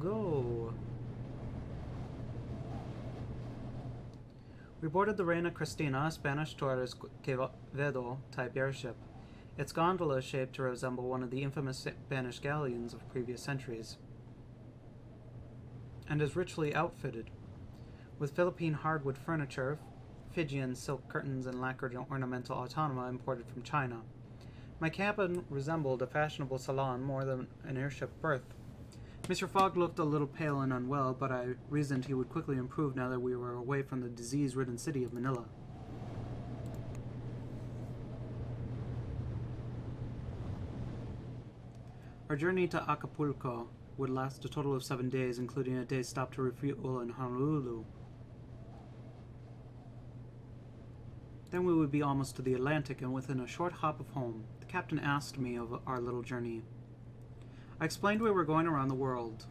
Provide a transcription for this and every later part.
Go! We boarded the Reina Cristina, a Spanish Torres Quevedo type airship. Its gondola is shaped to resemble one of the infamous Spanish galleons of previous centuries, and is richly outfitted, with Philippine hardwood furniture, Fijian silk curtains, and lacquered ornamental automata imported from China. My cabin resembled a fashionable salon more than an airship berth. Mr. Fogg looked a little pale and unwell, but I reasoned he would quickly improve now that we were away from the disease-ridden city of Manila. Our journey to Acapulco would last a total of 7 days, including a day's stop to refuel in Honolulu. Then we would be almost to the Atlantic and within a short hop of home. The captain asked me of our little journey. I explained we were going around the world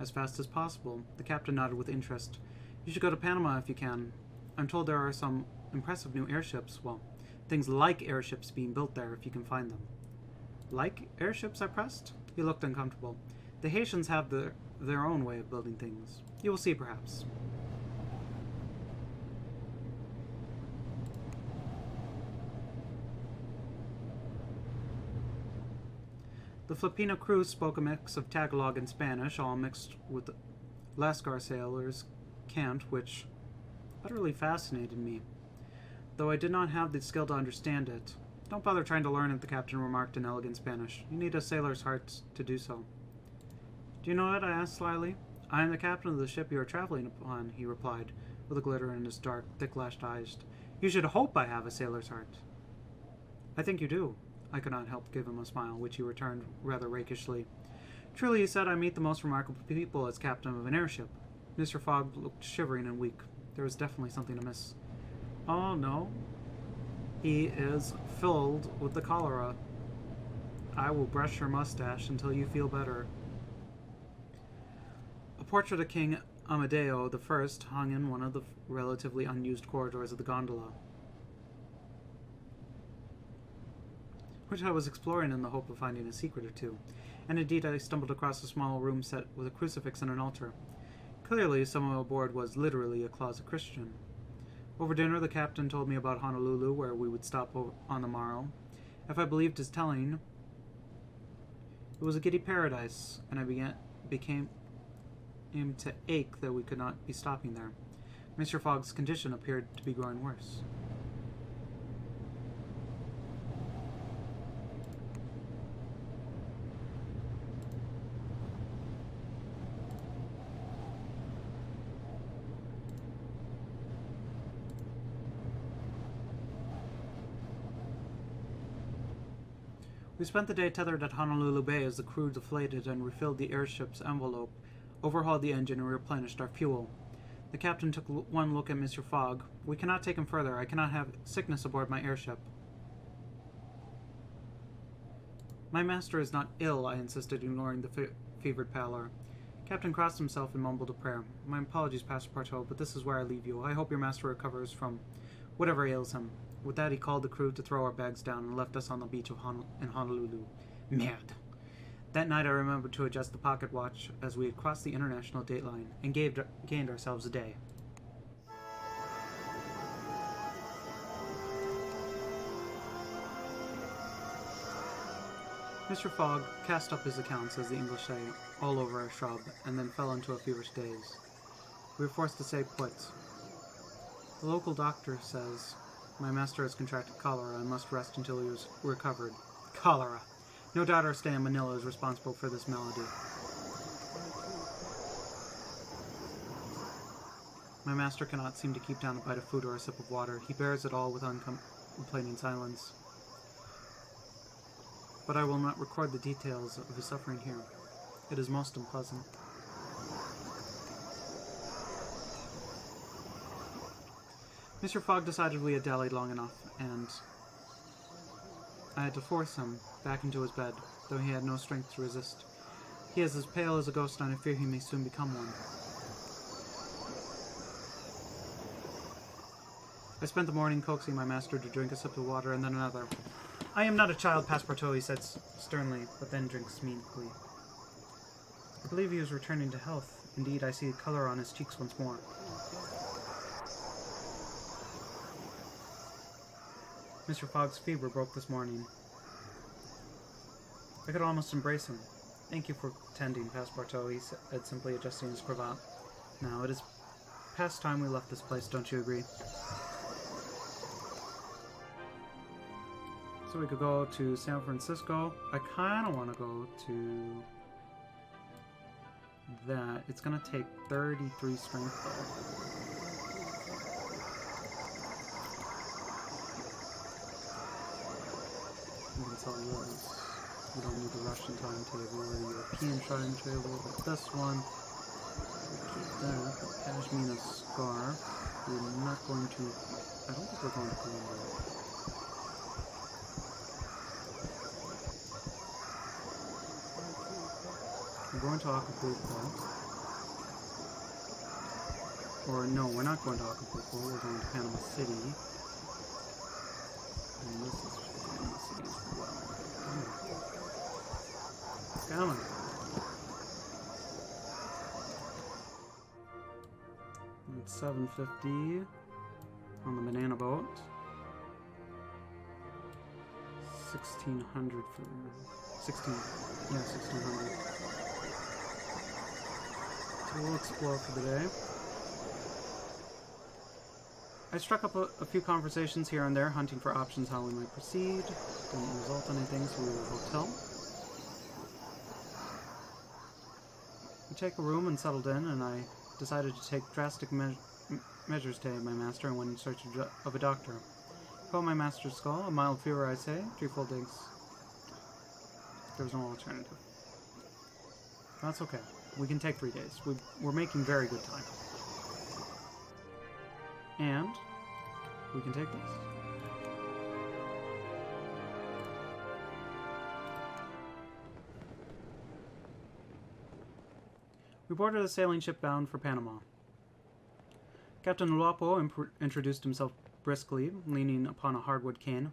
as fast as possible. The captain nodded with interest. You should go to Panama if you can. I'm told there are some impressive new airships. Well, things like airships being built there if you can find them. Like airships? I pressed. He looked uncomfortable. The Haitians have their own way of building things. You will see, perhaps. The Filipino crew spoke a mix of Tagalog and Spanish, all mixed with Lascar sailors' cant, which utterly fascinated me, though I did not have the skill to understand it. Don't bother trying to learn it, the captain remarked in elegant Spanish. You need a sailor's heart to do so. Do you know it? I asked slyly. I am the captain of the ship you are traveling upon, he replied, with a glitter in his dark, thick-lashed eyes. You should hope I have a sailor's heart. I think you do. I could not help give him a smile, which he returned rather rakishly. Truly, he said, I meet the most remarkable people as captain of an airship. Mr. Fogg looked shivering and weak. There was definitely something amiss. Oh, no. He is filled with the cholera. I will brush your mustache until you feel better. A portrait of King Amadeo I hung in one of the relatively unused corridors of the gondola, which I was exploring in the hope of finding a secret or two, and indeed I stumbled across a small room set with a crucifix and an altar. Clearly, someone aboard was literally a closet Christian. Over dinner, the captain told me about Honolulu, where we would stop on the morrow. If I believed his telling, it was a giddy paradise, and I became to ache that we could not be stopping there. Mr. Fogg's condition appeared to be growing worse. We spent the day tethered at Honolulu Bay as the crew deflated and refilled the airship's envelope, overhauled the engine, and replenished our fuel. The captain took one look at Mr. Fogg. We cannot take him further. I cannot have sickness aboard my airship. My master is not ill, I insisted, ignoring the fevered pallor. Captain crossed himself and mumbled a prayer. My apologies, Passepartout, but this is where I leave you. I hope your master recovers from whatever ails him. With that, he called the crew to throw our bags down and left us on the beach in Honolulu. Merde. That night I remembered to adjust the pocket watch as we had crossed the international date line and gained ourselves a day. Mr. Fogg cast up his accounts, as the English say, all over a shrub, and then fell into a feverish daze. We were forced to say put. The local doctor says my master has contracted cholera and must rest until he is recovered. Cholera! No doubt our stay in Manila is responsible for this malady. My master cannot seem to keep down a bite of food or a sip of water. He bears it all with uncomplaining silence. But I will not record the details of his suffering here. It is most unpleasant. Mr. Fogg decided we had dallied long enough, and I had to force him back into his bed, though he had no strength to resist. He is as pale as a ghost, and I fear he may soon become one. I spent the morning coaxing my master to drink a sip of water and then another. I am not a child, Passepartout, he said sternly, but then drinks meekly. I believe he is returning to health. Indeed, I see color on his cheeks once more. Mr. Fogg's fever broke this morning. I could almost embrace him. Thank you for tending, Passepartout, he said, simply adjusting his cravat. Now, it is past time we left this place, don't you agree? So we could go to San Francisco. I kind of want to go to that. It's going to take 33 strength, though. We can sell those. We don't need the Russian timetable or the European timetable, but this one, we'll keep that. Pashmina scarf. We're not going to. I don't think we're going to Colombia. We're going to Acapulco. Or no, we're not going to Acapulco. We're going to Panama City. And this is Panama City as well. Come on. It's $7.50 on the banana boat. 1,600 for 16. Yeah, 1,600. So we'll explore for the day. I struck up a few conversations here and there, hunting for options how we might proceed. Didn't result in anything, so we were at a hotel. We take a room and settled in, and I decided to take drastic measures to aid my master and went in search of a doctor. Called my master's skull, a mild fever, I say, 3 full days. There was no alternative. That's okay. We can take 3 days. We're making very good time. And we can take this. We boarded a sailing ship bound for Panama. Captain Luapo introduced himself briskly, leaning upon a hardwood cane.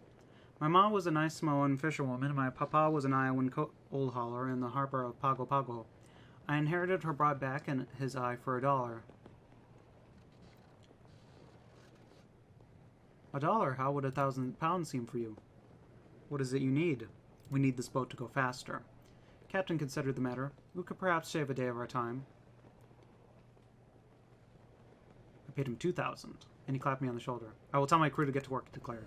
My ma was a nice Samoan fisherwoman, and my papa was an Iowan coal hauler in the harbor of Pago Pago. I inherited her broad back and his eye for $1. $1? How would 1,000 pounds seem for you? What is it you need? We need this boat to go faster. Captain considered the matter. We could perhaps shave a day of our time. I paid him 2,000, and he clapped me on the shoulder. I will tell my crew to get to work, he declared.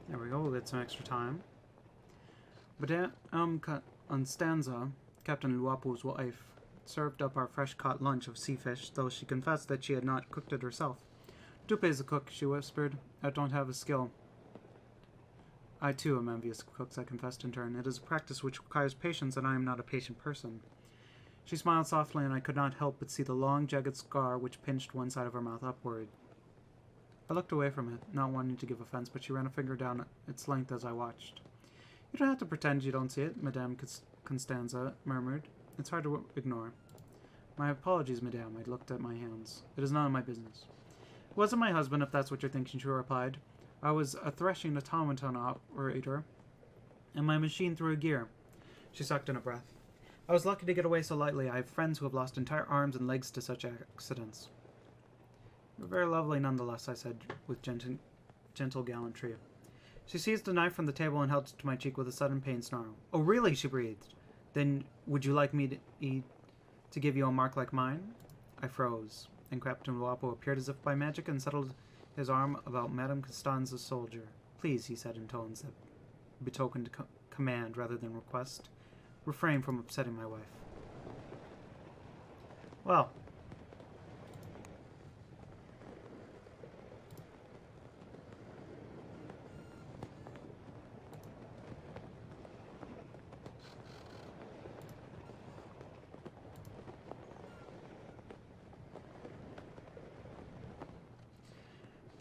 There we go, we'll get some extra time. Madame Constanza, Captain Luapo's wife, served up our fresh-caught lunch of sea fish, though she confessed that she had not cooked it herself. Dupe is a cook, she whispered. I don't have a skill. I, too, am envious of cooks, I confessed in turn. It is a practice which requires patience, and I am not a patient person. She smiled softly, and I could not help but see the long, jagged scar which pinched one side of her mouth upward. I looked away from it, not wanting to give offense, but she ran a finger down its length as I watched. You don't have to pretend you don't see it, Madame Constanza murmured. It's hard to ignore. My apologies, Madame. I looked at my hands. It is none of my business. It wasn't my husband, if that's what you're thinking, she replied. I was a threshing automaton operator, and my machine threw a gear. She sucked in a breath. I was lucky to get away so lightly. I have friends who have lost entire arms and legs to such accidents. You're very lovely nonetheless, I said, with gentle gallantry. She seized a knife from the table and held it to my cheek with a sudden pain snarl. Oh, really? She breathed. Then would you like me to give you a mark like mine? I froze, and Captain Luapo appeared as if by magic and settled his arm about Madame Constanza's shoulder. Please, he said in tones that betokened command rather than request, refrain from upsetting my wife. Well,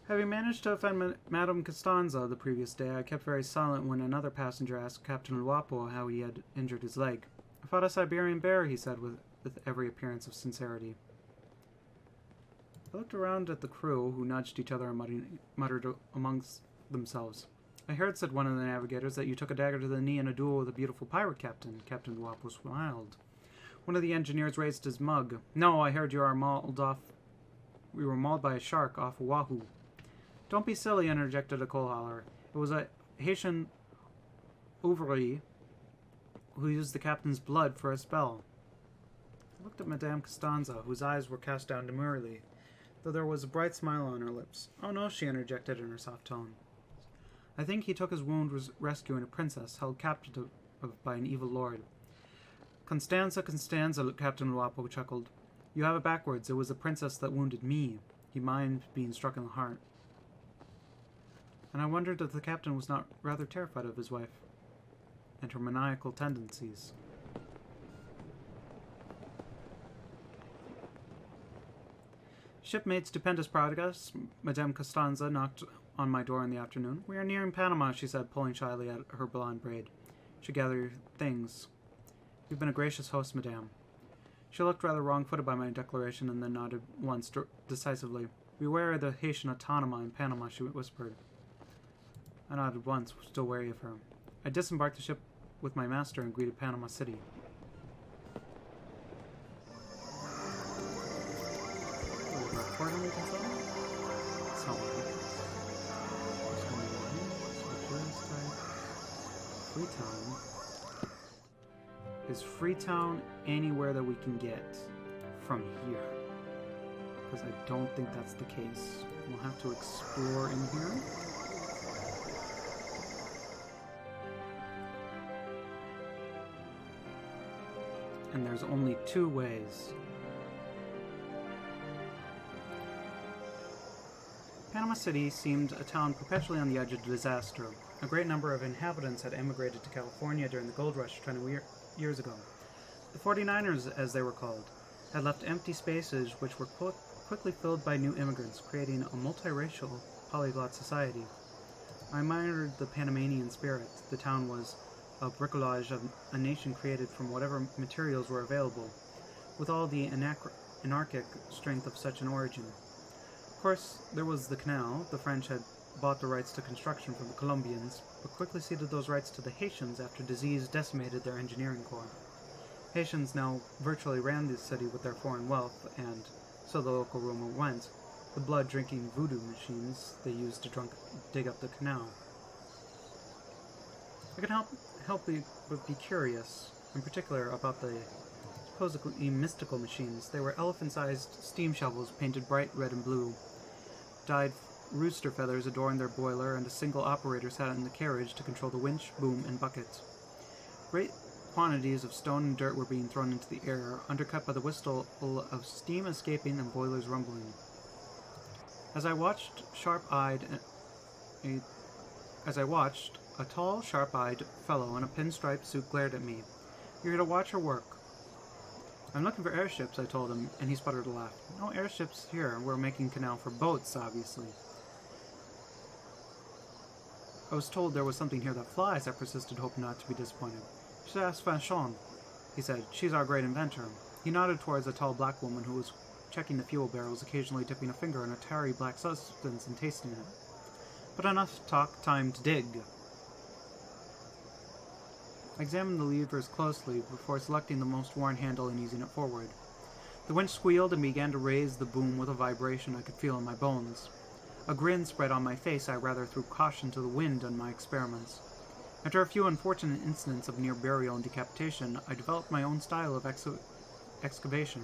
Having managed to offend Madame Costanza the previous day, I kept very silent when another passenger asked Captain Luapo how he had injured his leg. "I fought a Siberian bear," he said with every appearance of sincerity. I looked around at the crew, who nudged each other and muttered amongst themselves. "I heard," said one of the navigators, "that you took a dagger to the knee in a duel with a beautiful pirate captain." Captain Luapo smiled. One of the engineers raised his mug. "No, I heard you were mauled by a shark off Oahu." "Don't be silly," interjected a coal hauler. "It was a Haitian ouvrier who used the captain's blood for a spell." I looked at Madame Costanza, whose eyes were cast down demurely, though there was a bright smile on her lips. "Oh no," she interjected in her soft tone. "I think he took his wound rescuing a princess held captive by an evil lord." Constanza, Captain Luapo chuckled. "You have it backwards. It was the princess that wounded me." He minded being struck in the heart. And I wondered if the captain was not rather terrified of his wife and her maniacal tendencies. Ship made stupendous progress. Madame Costanza knocked on my door in the afternoon. "We are nearing Panama," she said, pulling shyly at her blonde braid. She gathered her things. "You've been a gracious host, madame." She looked rather wrong-footed by my declaration and then nodded once decisively. "Beware of the Haitian autonoma in Panama," she whispered. I nodded once, still wary of her. I disembarked the ship with my master and greeted Panama City. Quarterly consultant? It's not like Freetown. Is Freetown anywhere that we can get from here? Because I don't think that's the case. We'll have to explore in here. And there's only two ways. Panama City seemed a town perpetually on the edge of disaster. A great number of inhabitants had emigrated to California during the gold rush 20 years ago. The 49ers, as they were called, had left empty spaces which were quickly filled by new immigrants, creating a multiracial, polyglot society. I admired the Panamanian spirit. The town was a bricolage of a nation created from whatever materials were available, with all the anarchic strength of such an origin. Of course, there was the canal. The French had bought the rights to construction from the Colombians, but quickly ceded those rights to the Haitians after disease decimated their engineering corps. Haitians now virtually ran the city with their foreign wealth, and, so the local rumor went, the blood-drinking voodoo machines they used to dig up the canal. I could but be curious, in particular about the supposedly mystical machines. They were elephant-sized steam shovels painted bright red and blue. Dyed rooster feathers adorned their boiler, and a single operator sat in the carriage to control the winch, boom, and bucket. Great quantities of stone and dirt were being thrown into the air, undercut by the whistle of steam escaping and boilers rumbling. As I watched, a tall, sharp-eyed fellow in a pinstripe suit glared at me. "You're here to watch or work?" "I'm looking for airships," I told him, and he sputtered a laugh. "No airships here. We're making canal for boats, obviously." I was told there was something here that flies, I persisted, hoping not to be disappointed. "You should ask Fanchon," he said. "She's our great inventor." He nodded towards a tall black woman who was checking the fuel barrels, occasionally dipping a finger in a tarry black substance and tasting it. But enough talk, time to dig. I examined the levers closely before selecting the most worn handle and easing it forward. The winch squealed and began to raise the boom with a vibration I could feel in my bones. A grin spread on my face. I rather threw caution to the wind in my experiments. After a few unfortunate incidents of near burial and decapitation, I developed my own style of excavation.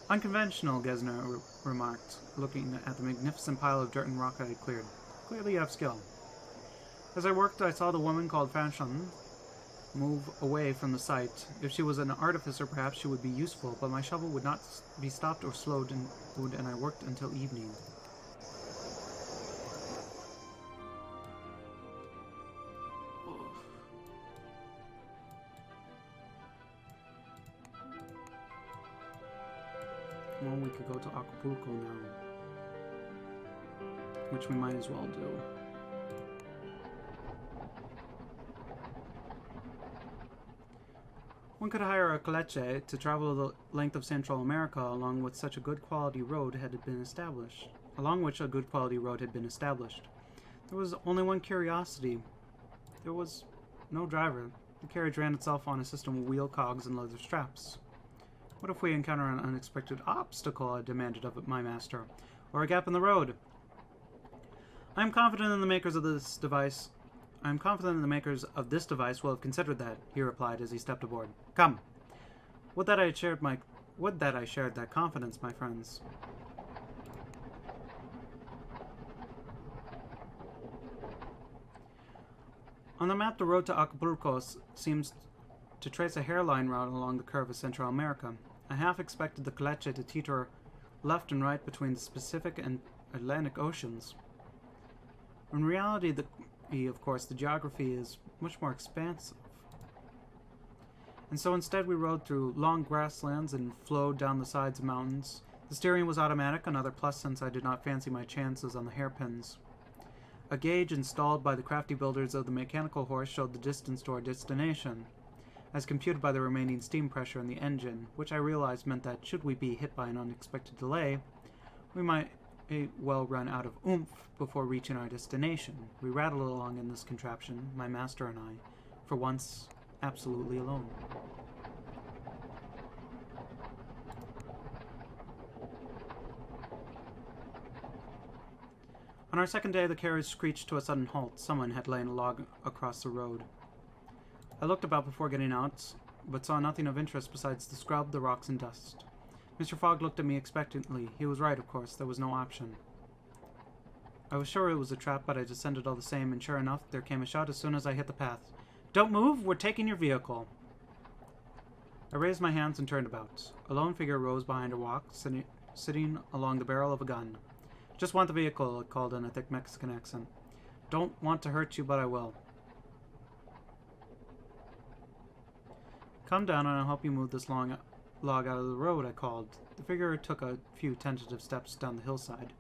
"Unconventional," Gesner remarked, looking at the magnificent pile of dirt and rock I had cleared. "Clearly you have skill." As I worked, I saw the woman called Fanchon move away from the site. If she was an artificer, perhaps she would be useful, but my shovel would not be stopped or slowed, and I worked until evening. Well, we could go to Acapulco now. which we might as well do. One could hire a coleche to travel the length of Central America along which a good quality road had been established. There was only one curiosity. There was no driver. The carriage ran itself on a system of wheel cogs and leather straps. What if we encounter an unexpected obstacle, I demanded of my master, or a gap in the road? I am confident the makers of this device will have considered that, he replied as he stepped aboard. Come. Would that I shared that confidence, my friends. On the map, the road to Acapulco seems to trace a hairline route along the curve of Central America. I half expected the coleche to teeter left and right between the Pacific and Atlantic Oceans. In reality, of course, the geography is much more expansive. And so instead we rode through long grasslands and flowed down the sides of mountains. The steering was automatic, another plus since I did not fancy my chances on the hairpins. A gauge installed by the crafty builders of the mechanical horse showed the distance to our destination, as computed by the remaining steam pressure in the engine, which I realized meant that should we be hit by an unexpected delay, we might well run out of oomph before reaching our destination. We rattled along in this contraption, my master and I, for once, absolutely alone. On our second day, the carriage screeched to a sudden halt. Someone had lain a log across the road. I looked about before getting out, but saw nothing of interest besides the scrub, the rocks, and dust. Mr. Fogg looked at me expectantly. He was right, of course. There was no option. I was sure it was a trap, but I descended all the same, and sure enough, there came a shot as soon as I hit the path. Don't move! We're taking your vehicle! I raised my hands and turned about. A lone figure rose behind a rock, sitting along the barrel of a gun. Just want the vehicle, it called in a thick Mexican accent. Don't want to hurt you, but I will. Come down and I'll help you move this log out of the road, I called. The figure took a few tentative steps down the hillside.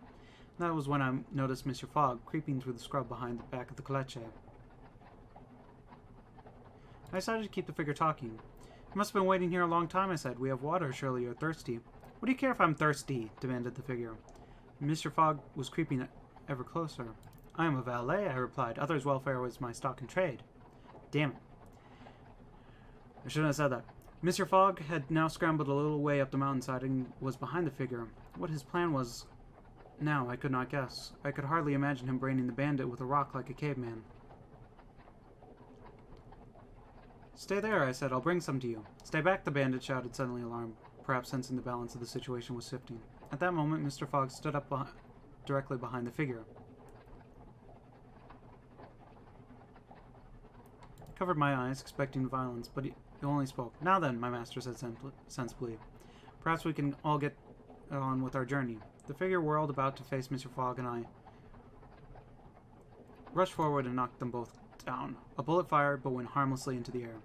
And that was when I noticed Mr. Fogg creeping through the scrub behind the back of the coleche. I decided to keep the figure talking. You must have been waiting here a long time, I said. We have water, surely you're thirsty. What do you care if I'm thirsty? Demanded the figure. Mr. Fogg was creeping ever closer. I am a valet, I replied. Others' welfare was my stock in trade. Damn it. I shouldn't have said that. Mr. Fogg had now scrambled a little way up the mountainside and was behind the figure. What his plan was now, I could not guess. I could hardly imagine him braining the bandit with a rock like a caveman. Stay there, I said. I'll bring some to you. Stay back, the bandit shouted, suddenly alarmed, perhaps sensing the balance of the situation was shifting. At that moment, Mr. Fogg stood up directly behind the figure. I covered my eyes, expecting violence, but he only spoke. Now then, my master said sensibly. Perhaps we can all get on with our journey. The figure whirled about to face Mr. Fogg, and I rushed forward and knocked them both down. A bullet fired, but went harmlessly into the air.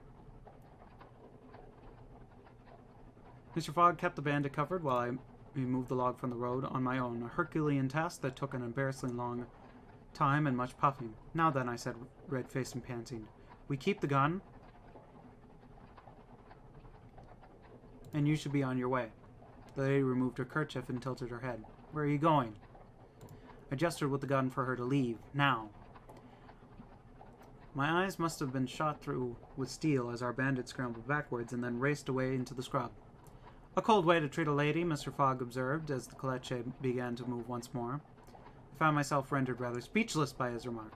Mr. Fogg kept the bandit covered while I removed the log from the road on my own, a Herculean task that took an embarrassingly long time and much puffing. Now then, I said, red-faced and panting, we keep the gun, and you should be on your way. The lady removed her kerchief and tilted her head. Where are you going? I gestured with the gun for her to leave. Now. My eyes must have been shot through with steel as our bandit scrambled backwards and then raced away into the scrub. A cold way to treat a lady, Mr. Fogg observed as the coleche began to move once more. I found myself rendered rather speechless by his remark.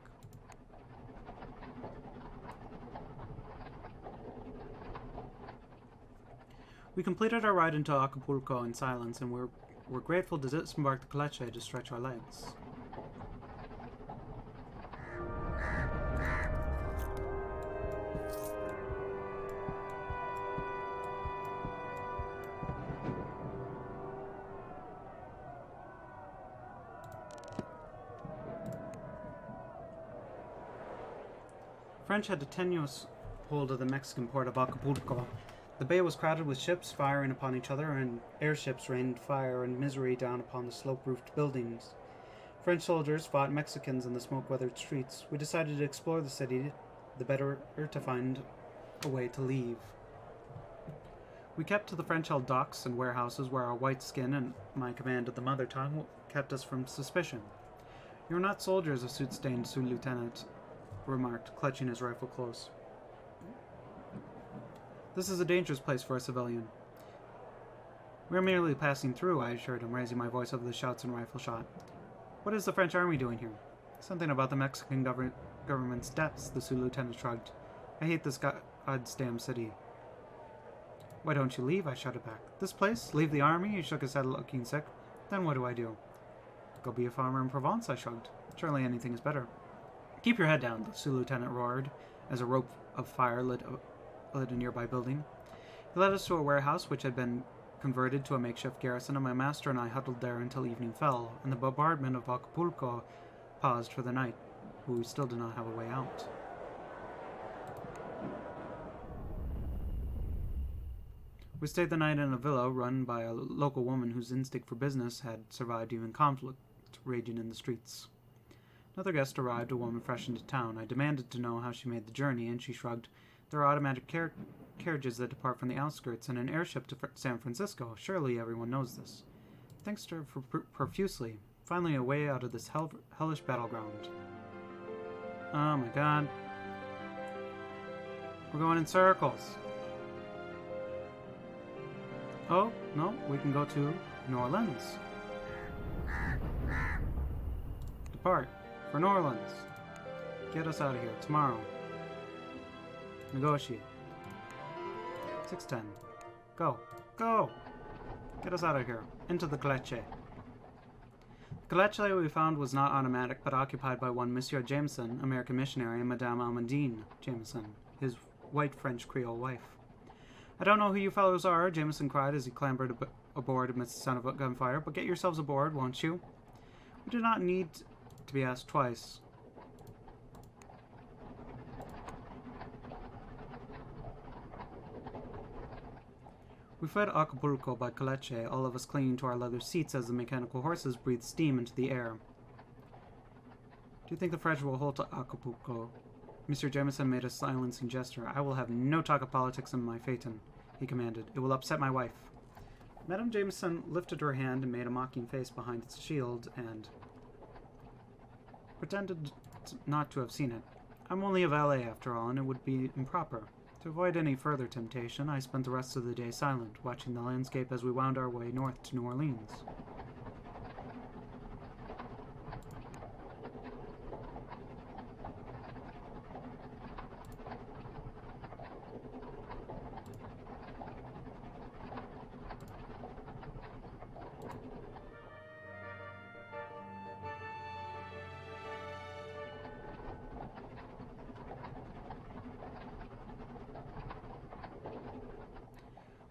We completed our ride into Acapulco in silence, and were grateful to disembark the coleche to stretch our legs. The French had a tenuous hold of the Mexican port of Acapulco. The bay was crowded with ships firing upon each other, and airships rained fire and misery down upon the slope-roofed buildings. French soldiers fought Mexicans in the smoke-weathered streets. We decided to explore the city, the better to find a way to leave. We kept to the French-held docks and warehouses where our white skin and my command of the mother tongue kept us from suspicion. "You're not soldiers," a soot-stained lieutenant remarked, clutching his rifle close. "This is a dangerous place for a civilian." "We're merely passing through," I assured him, raising my voice over the shouts and rifle shot. "What is the French army doing here?" "Something about the Mexican government's debts," the Sioux lieutenant shrugged. "I hate this goddamn city." "Why don't you leave?" I shouted back. "This place? Leave the army?" He shook his head, looking sick. "Then what do I do?" "Go be a farmer in Provence," I shrugged. "Surely anything is better." "Keep your head down," the Sioux lieutenant roared, as a rope of fire lit a nearby building. He led us to a warehouse which had been converted to a makeshift garrison, and my master and I huddled there until evening fell, and the bombardment of Acapulco paused for the night, but we still did not have a way out. We stayed the night in a villa run by a local woman whose instinct for business had survived even conflict raging in the streets. Another guest arrived, a woman fresh into town. I demanded to know how she made the journey, and she shrugged. "There are automatic carriages that depart from the outskirts and an airship to San Francisco. Surely everyone knows this." Thanks to her profusely. Finally a way out of this hellish battleground. Oh my god. We're going in circles. Oh, no, we can go to New Orleans. Depart for New Orleans. Get us out of here tomorrow. Negotiate. 6:10. Go. Go! Get us out of here. Into the caleche. The caleche we found was not automatic, but occupied by one Monsieur Jameson, American missionary, and Madame Amandine Jameson, his white French Creole wife. "I don't know who you fellows are," Jameson cried as he clambered aboard amidst the sound of gunfire, "but get yourselves aboard, won't you?" We did not need to be asked twice. We fled Acapulco by caleche, all of us clinging to our leather seats as the mechanical horses breathed steam into the air. "Do you think the French will hold to Acapulco?" Mr. Jameson made a silencing gesture. "I will have no talk of politics in my phaeton," he commanded. "It will upset my wife." Madame Jameson lifted her hand and made a mocking face behind its shield and pretended not to have seen it. "I'm only a valet, after all, and it would be improper." To avoid any further temptation, I spent the rest of the day silent, watching the landscape as we wound our way north to New Orleans.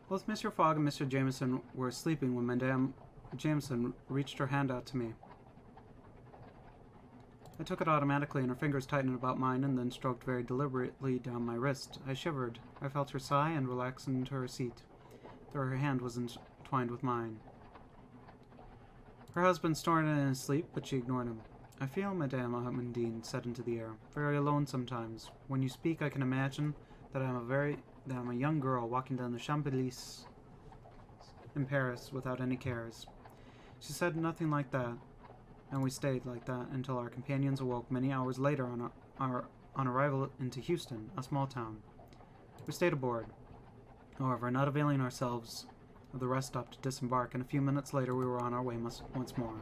Both Mr. Fogg and Mr. Jameson were sleeping when Madame Jameson reached her hand out to me. I took it automatically, and her fingers tightened about mine and then stroked very deliberately down my wrist. I shivered. I felt her sigh and relaxed into her seat, though her hand was entwined with mine. Her husband snored in his sleep, but she ignored him. "I feel," Madame Amandine said into the air, "very alone sometimes. When you speak, I can imagine that I'm a young girl walking down the Champs-Élysées in Paris without any cares." She said nothing like that, and we stayed like that until our companions awoke many hours later on arrival into Houston, a small town. We stayed aboard, however, not availing ourselves of the rest stop to disembark, and a few minutes later we were on our way once more.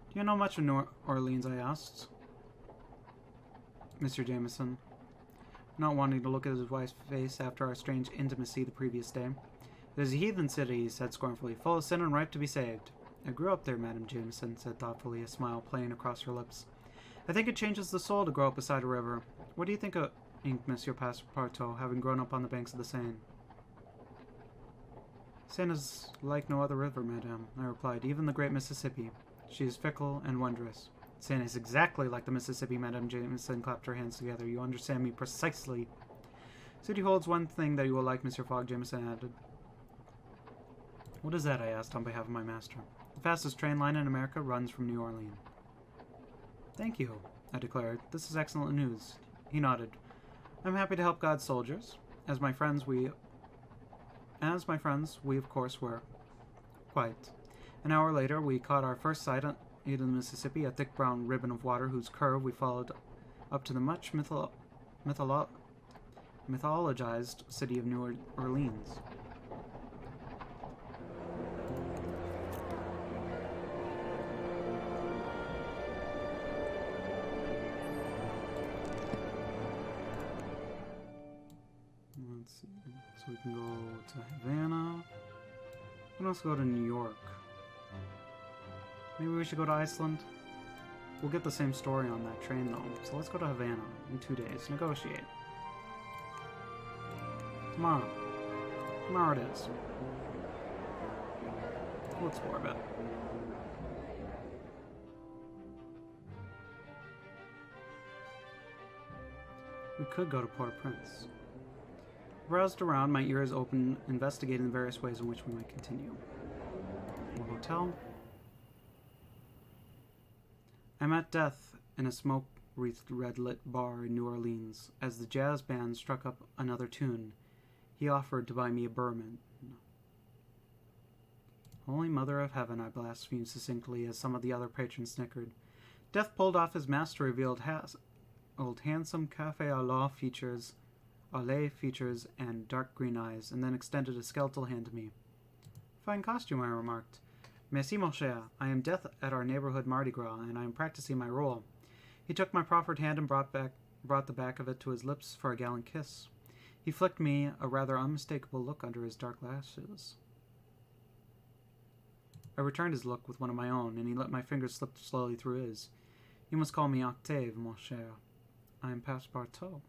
"Do you know much of New Orleans?" I asked Mr. Jameson, not wanting to look at his wife's face after our strange intimacy the previous day. "It is a heathen city," he said scornfully, "full of sin and ripe to be saved." "I grew up there," Madame Jameson said thoughtfully, a smile playing across her lips. "I think it changes the soul to grow up beside a river. What do you think of Monsieur Passepartout, having grown up on the banks of the Seine?" "Seine is like no other river, madame," I replied, "even the great Mississippi. She is fickle and wondrous." "Seine is exactly like the Mississippi," Madame Jameson clapped her hands together. "You understand me precisely." City holds one thing that you will like, Mr. Fogg, Jameson added. What is that? I asked on behalf of my master. The fastest train line in America runs from New Orleans. Thank you, I declared. This is excellent news. He nodded. I'm happy to help God's soldiers. As my friends, we of course were. Quite. An hour later, we caught our first sight of the Mississippi, a thick brown ribbon of water whose curve we followed up to the much mythologized city of New Orleans. Let's see. So we can go to Havana. We can also go to New York. Maybe we should go to Iceland? We'll get the same story on that train, though. So let's go to Havana in 2 days. Negotiate. Tomorrow. Tomorrow it is. We'll explore a bit. We could go to Port-au-Prince. Browsed around, my ears open, investigating the various ways in which we might continue. A hotel. I met Death in a smoke-wreathed red-lit bar in New Orleans. As the jazz band struck up another tune, he offered to buy me a bourbon. Holy Mother of Heaven, I blasphemed succinctly as some of the other patrons snickered. Death pulled off his mask to reveal old handsome cafe au lait features and dark green eyes, and then extended a skeletal hand to me. Fine costume, I remarked. Merci, mon cher. I am Death at our neighborhood Mardi Gras, and I am practicing my role. He took my proffered hand and brought the back of it to his lips for a gallant kiss. He flicked me a rather unmistakable look under his dark lashes. I returned his look with one of my own, and he let my fingers slip slowly through his. You must call me Octave, mon cher. I am Passepartout.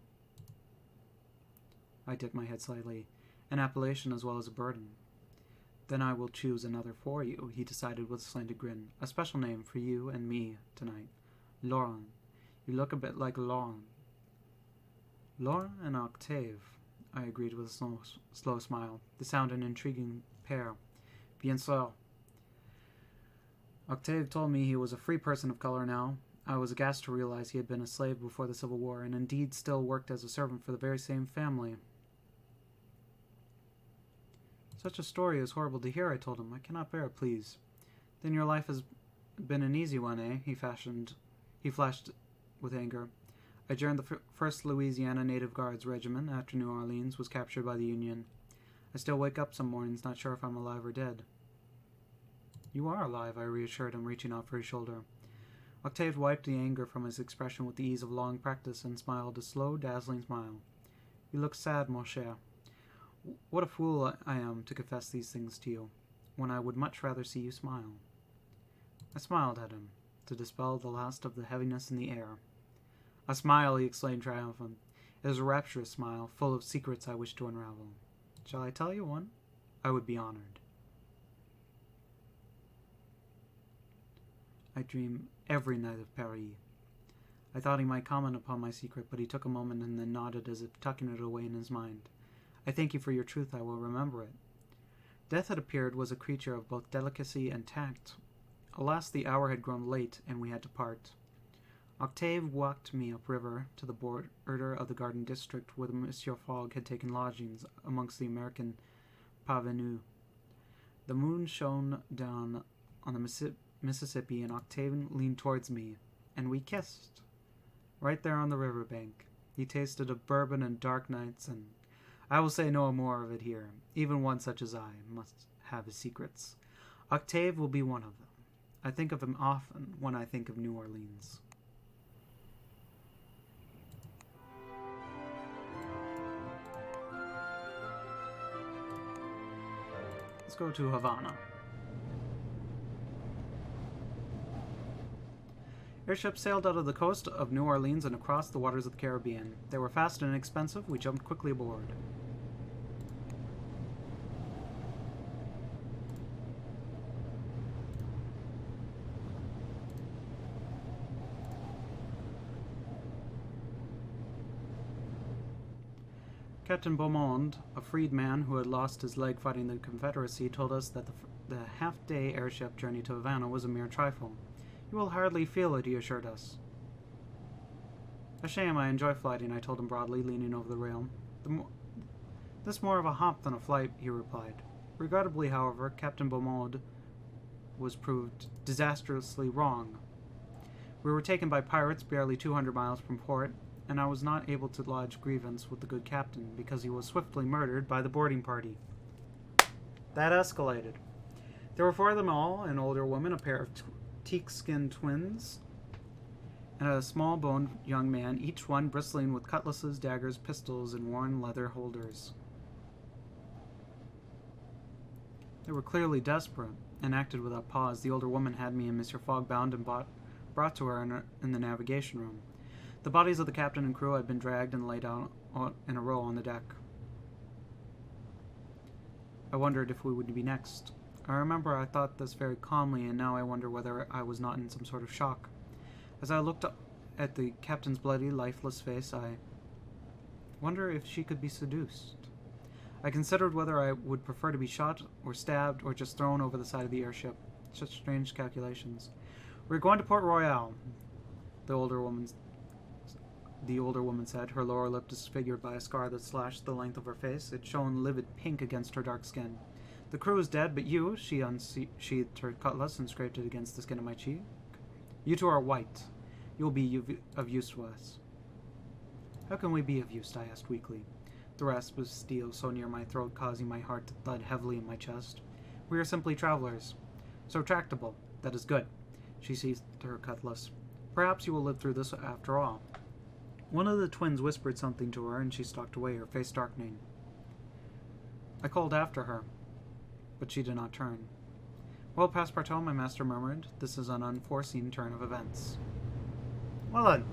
I dipped my head slightly, an appellation as well as a burden. Then I will choose another for you, he decided with a slanted grin. A special name for you and me tonight. Laurent. You look a bit like Laurent. Laurent and Octave, I agreed with a slow smile. They sound an intriguing pair. Bien sûr. Octave told me he was a free person of color now. I was aghast to realize he had been a slave before the Civil War, and indeed still worked as a servant for the very same family. Such a story is horrible to hear, I told him. I cannot bear it, please. Then your life has been an easy one, eh? He flashed with anger. I joined the 1st Louisiana Native Guards Regiment after New Orleans was captured by the Union. I still wake up some mornings not sure if I'm alive or dead. You are alive, I reassured him, reaching out for his shoulder. Octave wiped the anger from his expression with the ease of long practice and smiled a slow, dazzling smile. You look sad, mon cher. What a fool I am to confess these things to you, when I would much rather see you smile. I smiled at him, to dispel the last of the heaviness in the air. A smile, he exclaimed triumphant. It is a rapturous smile, full of secrets I wish to unravel. Shall I tell you one? I would be honored. I dream every night of Paris. I thought he might comment upon my secret, but he took a moment and then nodded as if tucking it away in his mind. I thank you for your truth, I will remember it. Death, it appeared, was a creature of both delicacy and tact. Alas, the hour had grown late, and we had to part. Octave walked me upriver to the border of the garden district where Monsieur Fogg had taken lodgings amongst the American parvenus. The moon shone down on the Mississippi, and Octave leaned towards me, and we kissed. Right there on the river bank. He tasted of bourbon and dark nights, and I will say no more of it here. Even one such as I must have his secrets. Octave will be one of them. I think of him often when I think of New Orleans. Let's go to Havana. Airships sailed out of the coast of New Orleans and across the waters of the Caribbean. They were fast and inexpensive. We jumped quickly aboard. Captain Beaumont, a freed man who had lost his leg fighting the Confederacy, told us that the half-day airship journey to Havana was a mere trifle. You will hardly feel it, he assured us. A shame, I enjoy flighting, I told him broadly, leaning over the rail. This more of a hop than a flight, he replied. Regrettably, however, Captain Beaumont was proved disastrously wrong. We were taken by pirates barely 200 miles from port, and I was not able to lodge grievance with the good captain because he was swiftly murdered by the boarding party. That escalated. There were 4 of them all, an older woman, a pair of teak-skinned twins, and a small-boned young man, each one bristling with cutlasses, daggers, pistols, and worn leather holders. They were clearly desperate, and acted without pause. The older woman had me and Mr. Fogg bound and brought to her in the navigation room. The bodies of the captain and crew had been dragged and laid out in a row on the deck. I wondered if we would be next. I remember I thought this very calmly, and now I wonder whether I was not in some sort of shock. As I looked at the captain's bloody, lifeless face, I wonder if she could be seduced. I considered whether I would prefer to be shot or stabbed or just thrown over the side of the airship. Such strange calculations. We're going to Port Royal, the older woman said, her lower lip disfigured by a scar that slashed the length of her face. It shone livid pink against her dark skin. The crew is dead, but you, she unsheathed her cutlass and scraped it against the skin of my cheek. You two are white. You will be of use to us. How can we be of use? I asked weakly. The rasp of steel so near my throat, causing my heart to thud heavily in my chest. We are simply travelers. So tractable. That is good. She seized her cutlass. Perhaps you will live through this after all. One of the twins whispered something to her, and she stalked away, her face darkening. I called after her, but she did not turn. Well, Passepartout, my master murmured, this is an unforeseen turn of events. Well then,